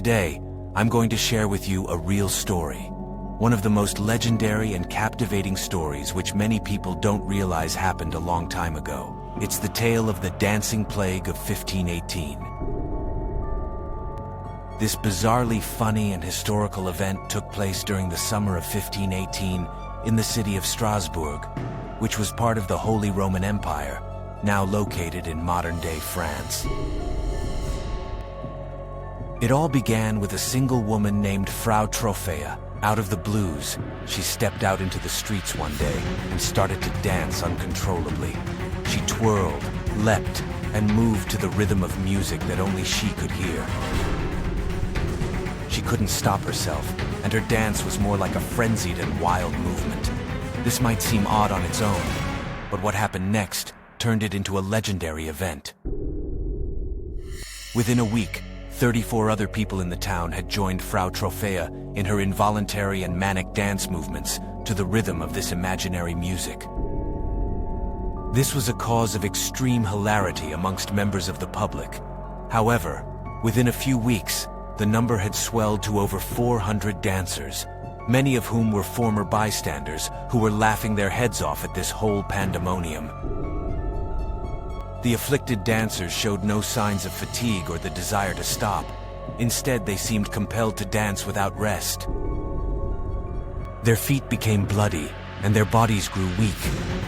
Today, I'm going to share with you a real story. One of the most legendary and captivating stories which many people don't realize happened a long time ago. It's the tale of the dancing plague of 1518. This bizarrely funny and historical event took place during the summer of 1518 in the city of Strasbourg, which was part of the Holy Roman Empire, now located in modern-day France. It all began with a single woman named Frau Troffea. Out of the blues, she stepped out into the streets one day and started to dance uncontrollably. She twirled, leapt, and moved to the rhythm of music that only she could hear. She couldn't stop herself, and her dance was more like a frenzied and wild movement. This might seem odd on its own, but what happened next turned it into a legendary event. Within a week, 34 other people in the town had joined Frau Troffea in her involuntary and manic dance movements to the rhythm of this imaginary music. This was a cause of extreme hilarity amongst members of the public. However, within a few weeks, the number had swelled to over 400 dancers, many of whom were former bystanders who were laughing their heads off at this whole pandemonium. The afflicted dancers showed no signs of fatigue or the desire to stop. Instead, they seemed compelled to dance without rest. Their feet became bloody, and their bodies grew weak,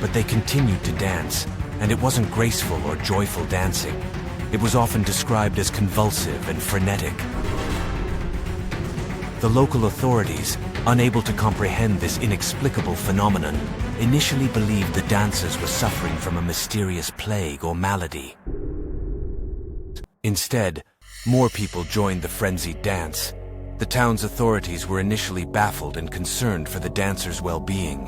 but they continued to dance, and it wasn't graceful or joyful dancing. It was often described as convulsive and frenetic. The local authorities, unable to comprehend this inexplicable phenomenon, initially believed the dancers were suffering from a mysterious plague or malady. Instead, more people joined the frenzied dance. The town's authorities were initially baffled and concerned for the dancers' well-being.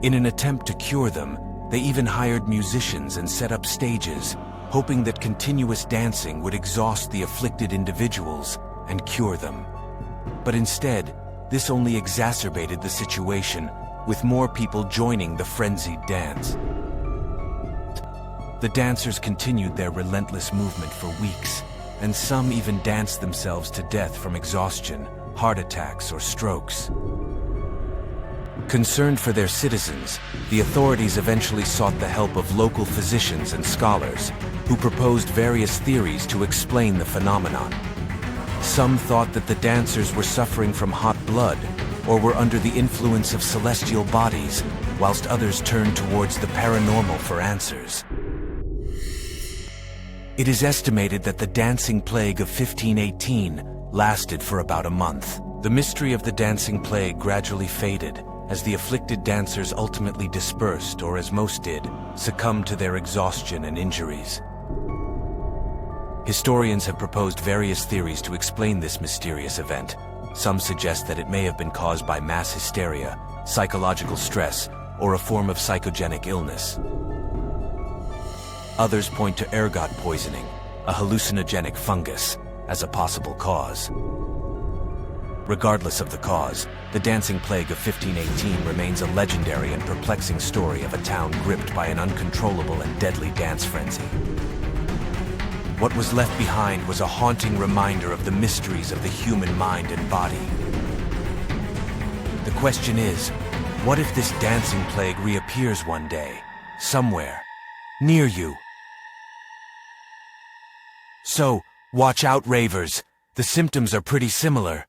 In an attempt to cure them, they even hired musicians and set up stages, hoping that continuous dancing would exhaust the afflicted individuals and cure them. But instead, this only exacerbated the situation, with more people joining the frenzied dance. The dancers continued their relentless movement for weeks, and some even danced themselves to death from exhaustion, heart attacks, or strokes. Concerned for their citizens, the authorities eventually sought the help of local physicians and scholars, who proposed various theories to explain the phenomenon. Some thought that the dancers were suffering from hot blood, or were under the influence of celestial bodies, whilst others turned towards the paranormal for answers. It is estimated that the dancing plague of 1518 lasted for about a month. The mystery of the dancing plague gradually faded, as the afflicted dancers ultimately dispersed, or as most did, succumbed to their exhaustion and injuries. Historians have proposed various theories to explain this mysterious event. Some suggest that it may have been caused by mass hysteria, psychological stress, or a form of psychogenic illness. Others point to ergot poisoning, a hallucinogenic fungus, as a possible cause. Regardless of the cause, the dancing plague of 1518 remains a legendary and perplexing story of a town gripped by an uncontrollable and deadly dance frenzy. What was left behind was a haunting reminder of the mysteries of the human mind and body. The question is, what if this dancing plague reappears one day, somewhere, near you? So, watch out, ravers. The symptoms are pretty similar.